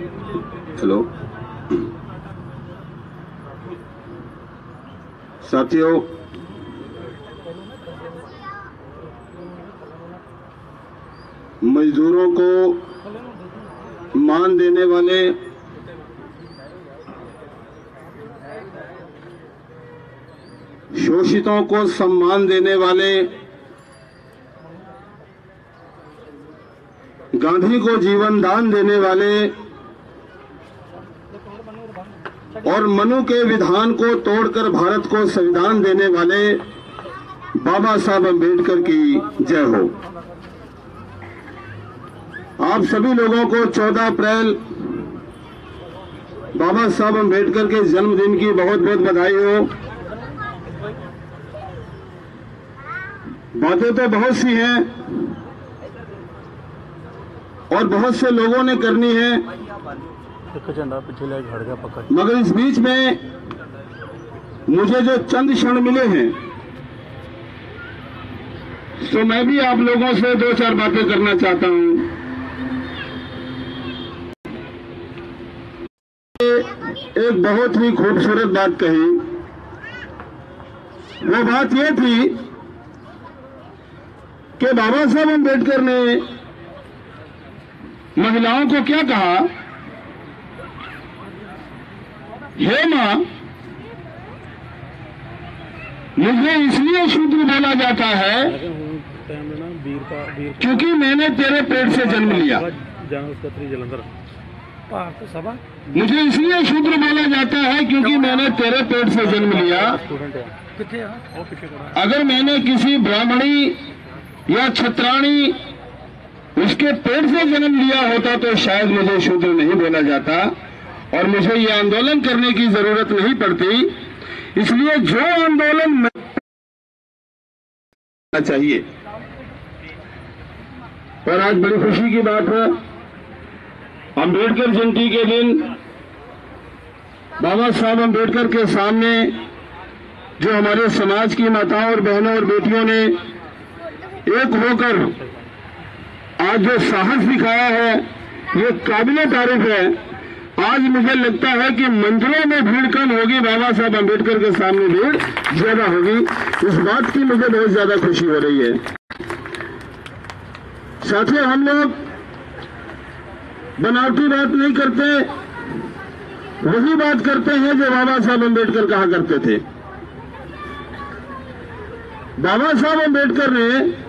Hello साथियों, मजदूरों को मान देने वाले, शोषितों को सम्मान देने वाले, गांधी को जीवन दान देने वाले और मनु के विधान को तोड़कर भारत को संविधान देने वाले बाबा साहब अम्बेडकर की जय हो। आप सभी लोगों को 14 अप्रैल बाबा साहब अम्बेडकर के जन्मदिन की बहुत बहुत बधाई हो। बातें तो बहुत सी हैं और बहुत से लोगों ने करनी है, मगर इस बीच में मुझे जो चंद क्षण मिले हैं तो मैं भी आप लोगों से 2-4 बातें करना चाहता हूं। एक बहुत ही खूबसूरत बात कही, वो बात ये थी कि बाबा साहब अम्बेडकर ने महिलाओं को क्या कहा, हे मां, मुझे इसलिए शूद्र बोला जाता है क्योंकि मैंने तेरे पेट से जन्म लिया। मुझे इसलिए शूद्र बोला जाता है क्योंकि मैंने तेरे पेट से जन्म लिया। अगर मैंने किसी ब्राह्मणी या छत्राणी उसके पेट से जन्म लिया होता तो शायद मुझे शूद्र नहीं बोला जाता और मुझे ये आंदोलन करने की जरूरत नहीं पड़ती। इसलिए जो आंदोलन चाहिए, और आज बड़ी खुशी की बात है, अम्बेडकर जयंती के दिन बाबा साहब अम्बेडकर के सामने जो हमारे समाज की माताओं और बहनों और बेटियों ने एक होकर आज जो साहस दिखाया है, ये काबिले तारीफ है। आज मुझे लगता है कि मंदिरों में भीड़ कम होगी, बाबा साहब अम्बेडकर के सामने भीड़ ज्यादा होगी। इस बात की मुझे बहुत ज्यादा खुशी हो रही है। साथियों, हम लोग बनावटी बात नहीं करते, वही बात करते हैं जो बाबा साहब अम्बेडकर कहा करते थे। बाबा साहब अम्बेडकर ने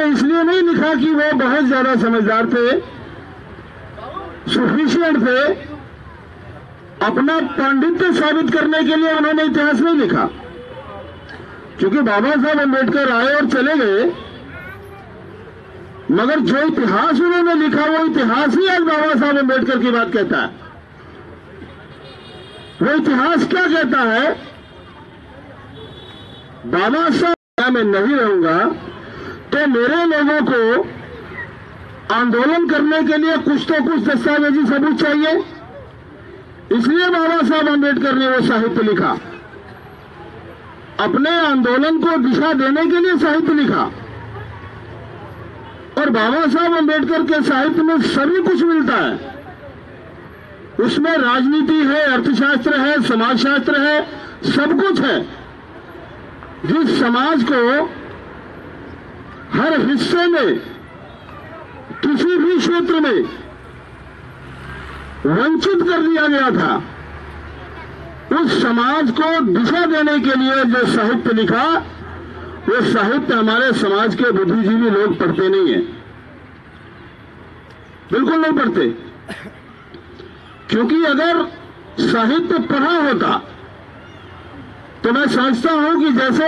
इसलिए नहीं लिखा कि वो बहुत ज्यादा समझदार थे, सफिशिएंट थे। अपना पांडित्य साबित करने के लिए उन्होंने इतिहास नहीं लिखा, क्योंकि बाबा साहब अम्बेडकर आए और चले गए, मगर जो इतिहास उन्होंने लिखा वो इतिहास ही आज बाबा साहब अम्बेडकर की बात कहता है। वो इतिहास क्या कहता है? बाबा साहब मैं नहीं रहूंगा तो मेरे लोगों को आंदोलन करने के लिए कुछ तो कुछ दस्तावेजी सबूत चाहिए। इसलिए बाबा साहब अम्बेडकर ने वो साहित्य लिखा, अपने आंदोलन को दिशा देने के लिए साहित्य लिखा। और बाबा साहब अम्बेडकर के साहित्य में सभी कुछ मिलता है। उसमें राजनीति है, अर्थशास्त्र है, समाजशास्त्र है, सब कुछ है। जिस समाज को हर हिस्से में, किसी भी क्षेत्र में वंचित कर दिया गया था, उस समाज को दिशा देने के लिए जो साहित्य लिखा, वो साहित्य हमारे समाज के बुद्धिजीवी लोग पढ़ते नहीं है, बिल्कुल नहीं पढ़ते। क्योंकि अगर साहित्य पढ़ा होता तो मैं समझता हूं कि जैसे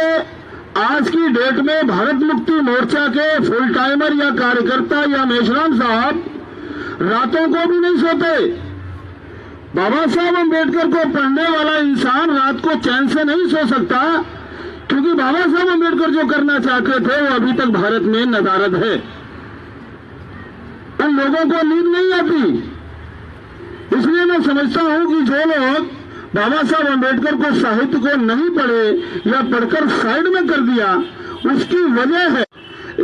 आज की डेट में भारत मुक्ति मोर्चा के फुल टाइमर या कार्यकर्ता या मेश्राम साहब रातों को भी नहीं सोते, बाबा साहब अम्बेडकर को पढ़ने वाला इंसान रात को चैन से नहीं सो सकता, क्योंकि बाबा साहब अम्बेडकर जो करना चाहते थे वो अभी तक भारत में नदारद है। उन लोगों को नींद नहीं आती। इसलिए मैं समझता हूं कि जो लोग बाबा साहब अम्बेडकर को साहित्य को नहीं पढ़े या पढ़कर साइड में कर दिया, उसकी वजह है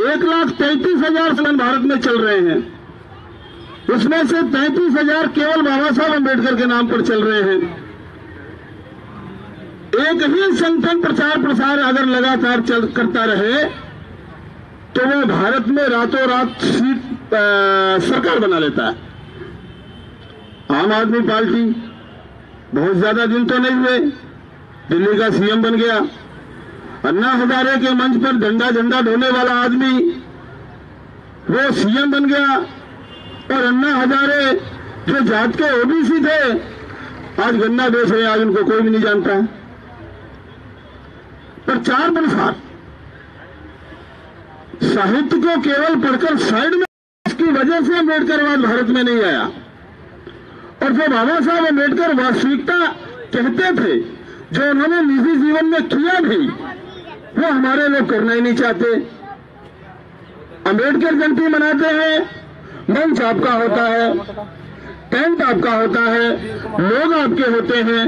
1,33,000 साल भारत में चल रहे हैं। उसमें से 33,000 केवल बाबा साहब अम्बेडकर के नाम पर चल रहे हैं। एक ही संगठन प्रचार प्रसार अगर लगातार करता रहे तो वो भारत में रातों रात सरकार बना लेता है। आम आदमी पार्टी बहुत ज्यादा दिन तो नहीं हुए, दिल्ली का सीएम बन गया। अन्ना हजारे के मंच पर झंडा ढोने वाला आदमी वो सीएम बन गया, और अन्ना हजारे जो जात के ओबीसी थे आज गन्ना बेच रहे हैं, आज उनको कोई भी नहीं जानता है। प्रचार प्रसार साहित्य को केवल पढ़कर साइड में, इसकी वजह से अम्बेडकरवाद भारत में नहीं आया। और जो बाबा साहब अम्बेडकर वास्तविकता कहते थे, जो उन्होंने निजी जीवन में किया भी, वो हमारे लोग करना ही नहीं चाहते। अम्बेडकर जयंती मनाते हैं, मंच आपका होता है, टेंट आपका होता है, लोग आपके होते हैं,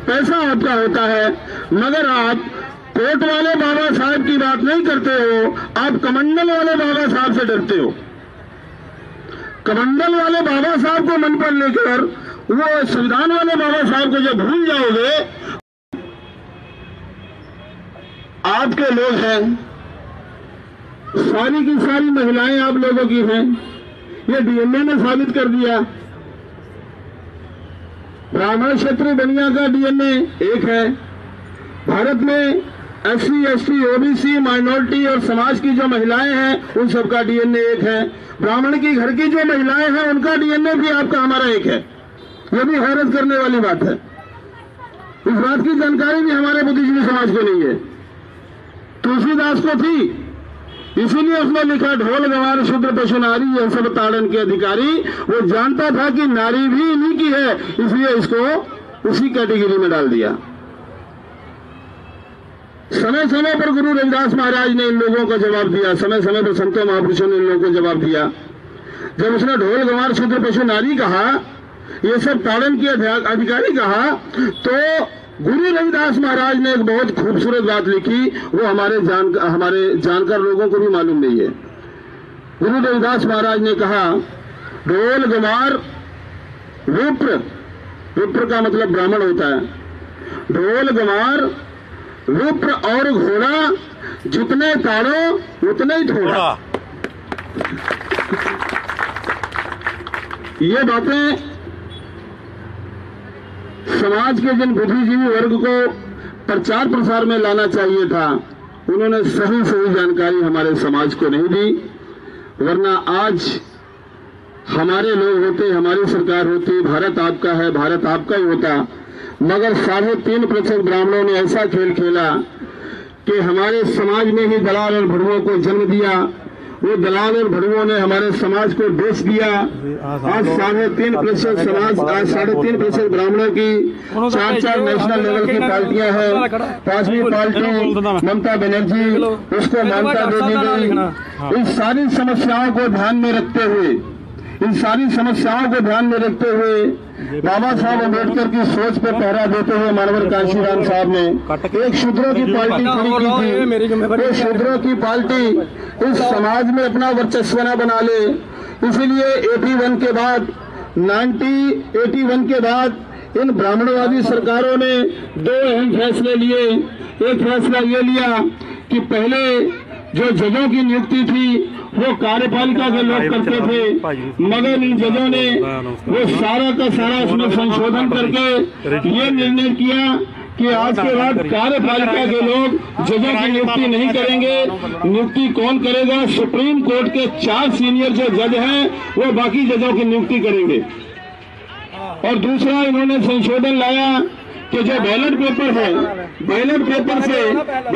पैसा आपका होता है, मगर आप कोट वाले बाबा साहब की बात नहीं करते हो, आप कमंडल वाले बाबा साहब से डरते हो। कमंडल वाले बाबा साहब को मन पर लेकर वो संविधान वाले बाबा साहब को जब भूल जाओगे, आपके लोग हैं, सारी की सारी महिलाएं आप लोगों की हैं, ये डीएनए ने साबित कर दिया। ब्राह्मण क्षत्रिय बनिया का डीएनए एक है। भारत में एससी, एसटी, ओबीसी, माइनॉरिटी और समाज की जो महिलाएं हैं उन सबका डीएनए एक है। ब्राह्मण की घर की जो महिलाएं हैं उनका डीएनए भी आपका हमारा एक है। यह भी हैरत करने वाली बात है। इस बात की जानकारी भी हमारे बुद्धिजीवी समाज को नहीं है। तुलसीदास को थी, इसीलिए उसने लिखा ढोल गंवार शूद्र पशु नारी यह सब ताड़न के अधिकारी। वो जानता था कि नारी भी इन्हीं की है, इसलिए इसको उसी कैटेगरी में डाल दिया। समय समय पर गुरु रविदास महाराज ने इन लोगों को जवाब दिया, समय समय पर संतों महापुरुषों ने इन लोगों को जवाब दिया। जब उसने ढोल गंवार शूद्र पशु नारी कहा, ये सब ताड़न के अधिकारी कहा, तो गुरु रविदास महाराज ने एक बहुत खूबसूरत बात लिखी, वो हमारे जानकार लोगों को भी मालूम नहीं है। गुरु रविदास महाराज ने कहा ढोल गंवार विप्र, विप्र का मतलब ब्राह्मण होता है, ढोल गंवार विप्र और घोड़ा जितने ताड़ो उतने ही थोड़ा। ये बातें समाज के जिन बुद्धिजीवी वर्ग को प्रचार प्रसार में लाना चाहिए था, उन्होंने सही सही जानकारी हमारे समाज को नहीं दी। वरना आज हमारे लोग होते, हमारी सरकार होती, भारत आपका है, भारत आपका ही होता। मगर 3.5% ब्राह्मणों ने ऐसा खेल खेला कि हमारे समाज में ही दलाल और भड़ुओं को जन्म दिया। वो दलाल और भड़ुओं ने हमारे समाज को बेच दिया। आज 3.5% समाज, आज 3.5% ब्राह्मणों की 4 नेशनल लेवल की पार्टियां हैं। 5वीं पार्टी ममता बनर्जी, उसको मान्यता दे दी गई। इन सारी समस्याओं को ध्यान में रखते हुए, इन सारी समस्याओं को ध्यान में रखते हुए बाबा साहब अम्बेडकर की सोच पर पहरा देते हुए मानवर कांशीराम साहब ने एक शूद्रों की पार्टी खड़ी की थी। ये शूद्रों की पार्टी इस समाज में अपना वर्चस्व न बना ले, इसीलिए 81 के बाद 1981 के बाद इन ब्राह्मणवादी सरकारों ने 2 अहम फैसले लिए। एक फैसला ये लिया कि पहले जो जजों की नियुक्ति थी वो कार्यपालिका के लोग करते थे, मगर इन जजों ने वो सारा का सारा उसमें संशोधन करके ये निर्णय किया कि आज के बाद कार्यपालिका के लोग जजों की नियुक्ति नहीं करेंगे। नियुक्ति कौन करेगा? सुप्रीम कोर्ट के 4 सीनियर जो जज हैं वो बाकी जजों की नियुक्ति करेंगे। और दूसरा इन्होंने संशोधन लाया कि जो बैलेट पेपर है, बैलेट पेपर से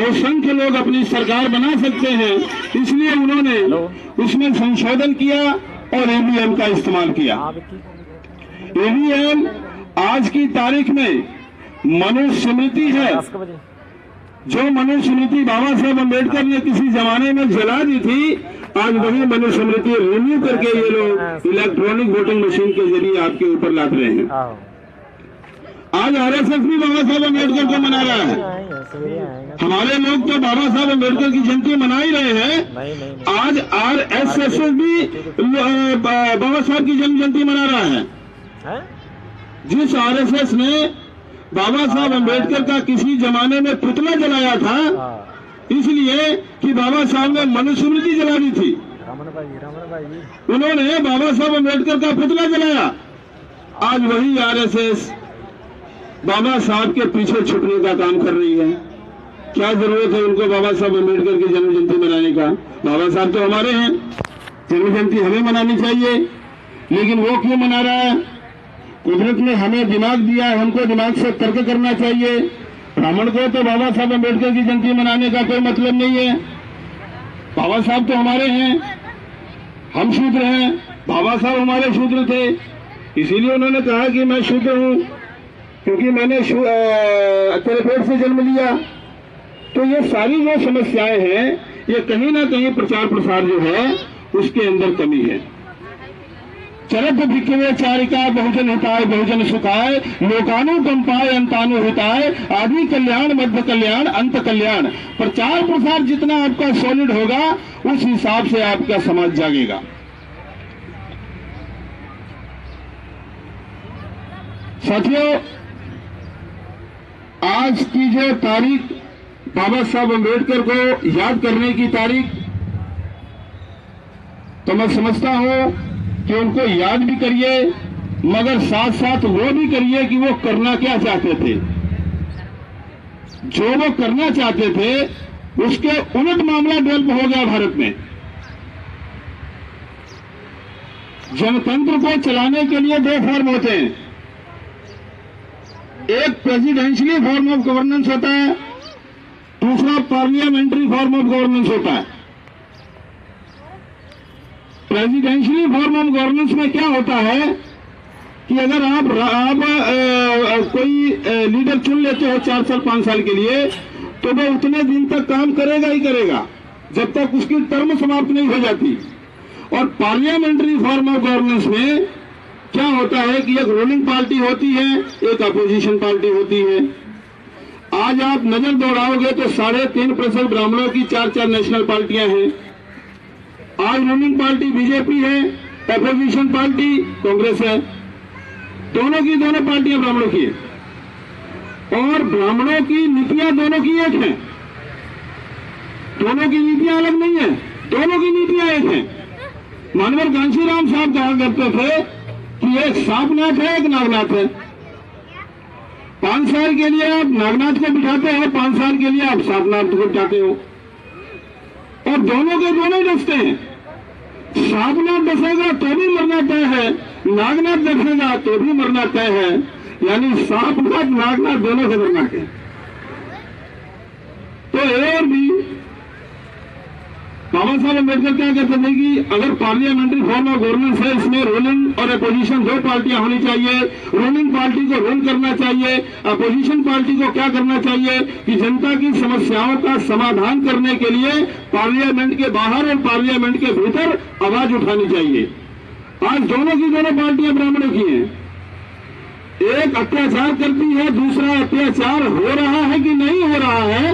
असंख्य लोग अपनी सरकार बना सकते हैं, इसलिए उन्होंने उसमें संशोधन किया और ईवीएम का इस्तेमाल किया। ईवीएम आज की तारीख में मनुस्मृति है। जो मनुस्मृति बाबा साहब अम्बेडकर ने किसी जमाने में जला दी थी, आज वही मनुस्मृति रिन्यू करके ये लोग इलेक्ट्रॉनिक वोटिंग मशीन के जरिए आपके ऊपर लाद रहे हैं। आज आरएसएस भी बाबा साहब अम्बेडकर को मना रहा है। हमारे लोग तो बाबा साहब अम्बेडकर की जयंती मना ही रहे हैं। आज आरएसएस भी बाबा साहब की जन्म जयंती मना रहा है। जिस आरएसएस ने बाबा साहब अम्बेडकर का किसी जमाने में पुतला जलाया था, इसलिए कि बाबा साहब ने मनुस्मृति जला दी थी, उन्होंने बाबा साहब अम्बेडकर का पुतला जलाया। आज वही आरएसएस बाबा साहब के पीछे छुपने का काम कर रही है। क्या जरूरत है उनको बाबा साहब अम्बेडकर की जन्म जयंती मनाने का? बाबा साहब तो हमारे हैं, जन्म जयंती हमें मनानी चाहिए, लेकिन वो क्यों मना रहा है? कुदरत ने हमें दिमाग दिया है, हमको दिमाग से तर्क करना चाहिए। ब्राह्मण को तो बाबा साहब अम्बेडकर की जयंती मनाने का कोई मतलब नहीं है। बाबा साहब तो हमारे हैं, हम शूद्र हैं, बाबा साहब हमारे शूद्र थे, इसीलिए उन्होंने कहा कि मैं शूद्र हूं क्योंकि मैंने तेरे पेट से जन्म लिया। तो ये सारी जो समस्याएं हैं, ये कहीं ना कहीं प्रचार प्रसार जो है उसके अंदर कमी है। चरक भिक्खवे चारिका बहुजन हिताय बहुजन सुखाय लोकानु कंपाय अंतानु हिताय आदि कल्याण मध्य कल्याण अंत कल्याण। प्रचार प्रसार जितना आपका सॉलिड होगा उस हिसाब से आपका समाज जागेगा। साथियों, आज की जो तारीख बाबा साहब अम्बेडकर को याद करने की तारीख, तो मैं समझता हूं कि उनको याद भी करिए, मगर साथ साथ वो भी करिए कि वो करना क्या चाहते थे। जो वो करना चाहते थे उसके उलट मामला डेवलप हो गया भारत में। जनतंत्र को चलाने के लिए दो फॉर्म होते हैं, एक प्रेसिडेंशियली फॉर्म ऑफ गवर्नेंस होता है, दूसरा पार्लियामेंट्री फॉर्म ऑफ गवर्नेंस होता है। प्रेसिडेंशियली फॉर्म ऑफ गवर्नेंस में क्या होता है कि अगर आप कोई लीडर चुन लेते हो 4 साल 5 साल के लिए, तो वो उतने दिन तक काम करेगा ही करेगा जब तक उसकी टर्म समाप्त नहीं हो जाती। और पार्लियामेंट्री फॉर्म ऑफ गवर्नेंस में क्या होता है कि एक रूलिंग पार्टी होती है, एक अपोजिशन पार्टी होती है। आज आप नजर दौड़ाओगे तो 3.5% ब्राह्मणों की 4 नेशनल पार्टियां हैं। आज रूलिंग पार्टी बीजेपी है, अपोजिशन पार्टी कांग्रेस है, दोनों की दोनों पार्टियां ब्राह्मणों की है। और ब्राह्मणों की नीतियां दोनों की एक हैं, दोनों की नीतियां अलग नहीं है, दोनों की नीतियां एक हैं। मानवर घनश्याम साहब कहा करते थे कि एक सांपनाथ है, एक नागनाथ है। 5 साल के लिए आप नागनाथ को बिठाते हो, 5 साल के लिए आप सांपनाथ को बिठाते हो, और दोनों के दोनों ही डसते हैं। सांपनाथ डसेगा तो भी मरना तय है, नागनाथ डसेगा तो भी मरना तय है, यानी सांपनाथ नागनाथ दोनों से मरना है। तो और भी बाबा साहब अम्बेडकर क्या कहते थे कि अगर पार्लियामेंट्री फॉर्म ऑफ गवर्नेंस है, इसमें रूलिंग और अपोजिशन 2 पार्टियां होनी चाहिए। रूलिंग पार्टी को रूल करना चाहिए, अपोजिशन पार्टी को क्या करना चाहिए कि जनता की समस्याओं का समाधान करने के लिए पार्लियामेंट के बाहर और पार्लियामेंट के भीतर आवाज उठानी चाहिए। आज दोनों की दोनों पार्टियां ब्राह्मणों की हैं, एक अत्याचार करती है, दूसरा अत्याचार हो रहा है कि नहीं हो रहा है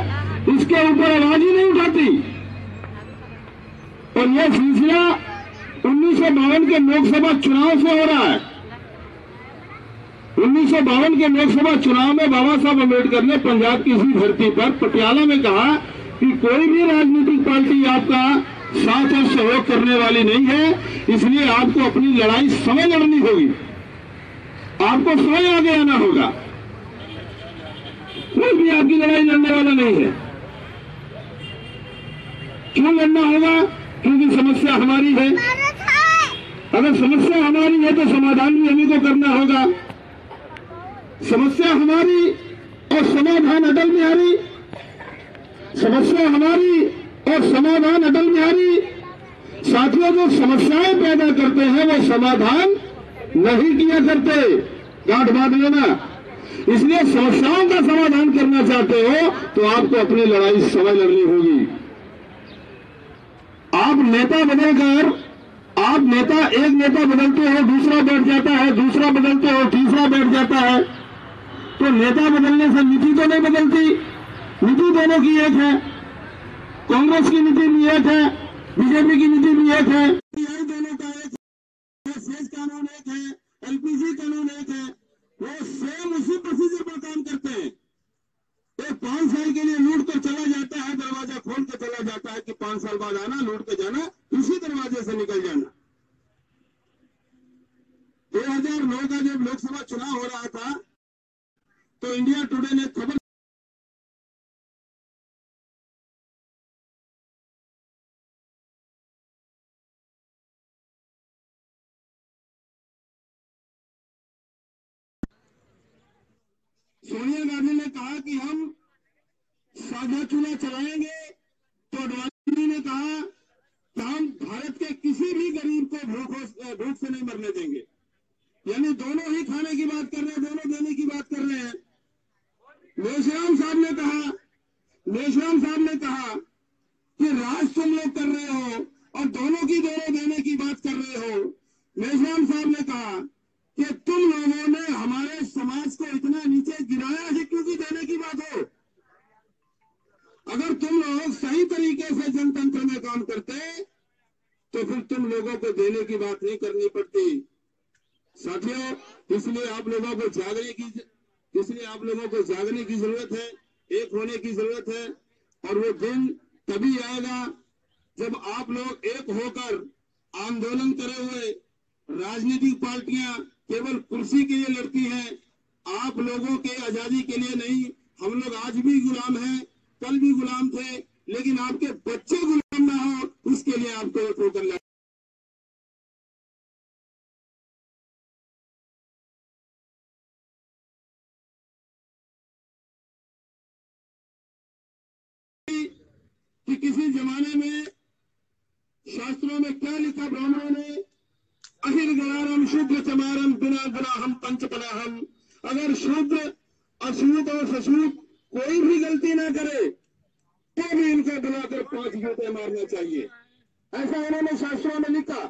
इसके ऊपर आवाज ही नहीं उठाती। और यह सिलसिला 1952 के लोकसभा चुनाव से हो रहा है। 1952 के लोकसभा चुनाव में बाबा साहब अम्बेडकर ने पंजाब की इसी धरती पर पटियाला में कहा कि कोई भी राजनीतिक पार्टी आपका साथ और सहयोग करने वाली नहीं है, इसलिए आपको अपनी लड़ाई समय लड़नी होगी, आपको स्वयं आगे आना होगा। कोई भी आपकी लड़ाई लड़ने वाला नहीं है। क्यों लड़ना होगा? क्योंकि समस्या हमारी है। अगर समस्या हमारी है तो समाधान भी हमें को करना होगा। समस्या हमारी और समाधान अटल बिहारी, समस्या हमारी और समाधान अटल बिहारी। साथियों, जो समस्याएं पैदा करते हैं वो समाधान नहीं किया करते, गांठ बांध लेना। इसलिए समस्याओं का समाधान करना चाहते हो तो आपको अपनी लड़ाई समय लड़नी होगी। आप नेता बदलकर, एक नेता बदलते हो, दूसरा बैठ जाता है, दूसरा बदलते हो, तीसरा बैठ जाता है। तो नेता बदलने से नीति तो नहीं बदलती। नीति दोनों की एक है, कांग्रेस की नीति भी एक है, बीजेपी की नीति भी एक है, दोनों का एक है, सेज कानून एक है, एलपीजी कानून एक है, वो सेम उसी प्रोसीजर पर काम करते हैं। एक 5 साल के लिए लूट कर चला जाता है, दरवाजा खोल के चला जाता है कि 5 साल बाद आना, लूट के जाना, उसी दरवाजे से निकल जाना। 2009 का जब लोकसभा चुनाव हो रहा था तो इंडिया टुडे ने खबर सोनिया गांधी ने कहा कि हम साझा चुनाव चलाएंगे, तो अडवाणी जी ने कहा कि हम भारत के किसी भी गरीब को भूख से नहीं मरने देंगे। यानी दोनों ही खाने की बात कर रहे हैं, दोनों देने की बात कर रहे हैं। मेश्राम साहब ने कहा कि राज तुम लोग कर रहे हो और दोनों की दोनों देने की बात कर रहे हो। मेश्राम साहब ने कहा कि तुम लोगों ने हमारे समाज को इतना नीचे गिराया है क्योंकि देने की बात हो। अगर तुम लोग सही तरीके से जनतंत्र में काम करते तो फिर तुम लोगों को देने की बात नहीं करनी पड़ती। साथियों, इसलिए आप लोगों को जागने की जरूरत है, एक होने की जरूरत है। और वो दिन तभी आएगा जब आप लोग एक होकर आंदोलन करे हुए, राजनीतिक पार्टियां केवल कुर्सी के लिए लड़ती हैं, आप लोगों के आजादी के लिए नहीं। हम लोग आज भी गुलाम हैं, कल भी गुलाम थे, लेकिन आपके बच्चे गुलाम ना हो उसके लिए आपको एक होकर लड़ना। कि किसी जमाने में शास्त्रों में क्या लिखा ब्राह्मणों ने, अहिर्गणारम शूद्र चमारम बिना गुनाहम पंचपनाहम। अगर शूद्र, अछूत और सछूत कोई भी गलती ना करे तो भी इनको बुलाकर 5 जूते मारना चाहिए, ऐसा उन्होंने शास्त्रों में लिखा।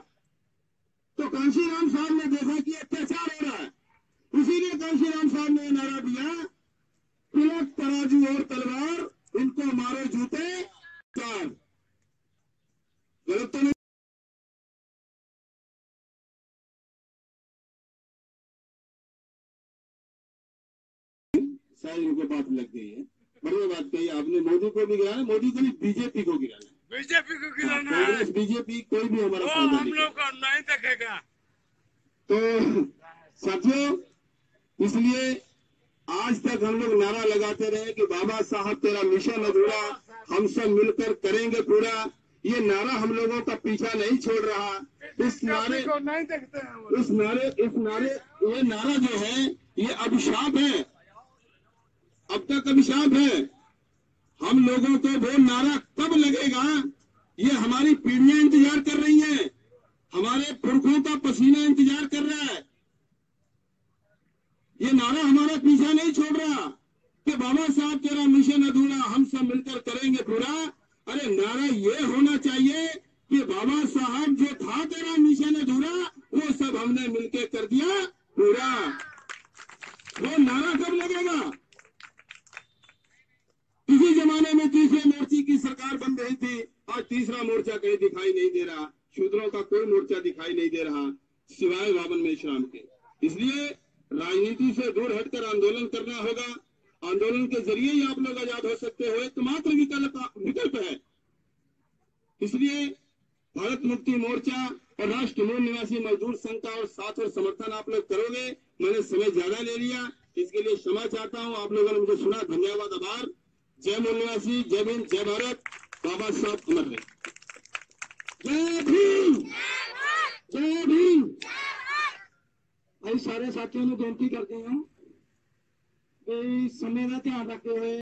तो कांशीराम साहब ने देखा कि अत्याचार हो रहा है, इसीलिए कांशीराम साहब ने नारा दिया, तिलक तराजू और तलवार, इनको मारो जूते चार। गलत तो नहीं? शायद इनको बात लग गई है। बढ़िया बात कही आपने। मोदी को भी गिराना, मोदी को नहीं बीजेपी को गिराना, बीजेपी को गिराना है। कांग्रेस बीजेपी कोई भी हमारा फायदा हम लोग को नहीं देखेगा। तो साथियों, इसलिए आज तक हम लोग नारा लगाते रहे कि बाबा साहब तेरा मिशन अधूरा, हम सब मिलकर करेंगे पूरा। ये नारा हम लोगों का पीछा नहीं छोड़ रहा। इस नारे को नहीं देखते हैं। ये नारा जो है ये अभिशाप है, अब तक अभिशाप है। हम लोगों को वो नारा कब लगेगा, ये हमारी पीढ़ियां इंतजार कर रही हैं, हमारे पुरखों का पसीना इंतजार कर रहा है। ये नारा हमारा पीछा नहीं छोड़ रहा कि बाबा साहब तेरा मिशन अधूरा, हम सब मिलकर करेंगे पूरा। अरे नारा ये होना चाहिए कि बाबा साहब जो था तेरा मिशन अधूरा, वो सब हमने मिलकर कर दिया पूरा। वो नारा कब लगेगा? किसी जमाने में तीसरे मोर्चे की सरकार बन रही थी, आज तीसरा मोर्चा कहीं दिखाई नहीं दे रहा, शूद्रों का कोई मोर्चा दिखाई नहीं दे रहा सिवाय बावन मेश्राम के। इसलिए राजनीति से दूर हटकर आंदोलन करना होगा। आंदोलन के जरिए ही आप लोग आजाद हो सकते हो, एकमात्र विकल्प है। इसलिए भारत मुक्ति मोर्चा और राष्ट्र मूल निवासी मजदूर संघ का और साथ और समर्थन आप लोग करोगे। मैंने समय ज्यादा ले लिया, इसके लिए क्षमा चाहता हूं। आप लोगों ने मुझे सुना, धन्यवाद, आभार। जय मूल निवासी, जय भीम, जय भारत। बाबा साहब अमर रहे। जय भीम, जय भीम। भाई सारे साथियों ने बेनती करते हैं कि समय का ध्यान रखते हुए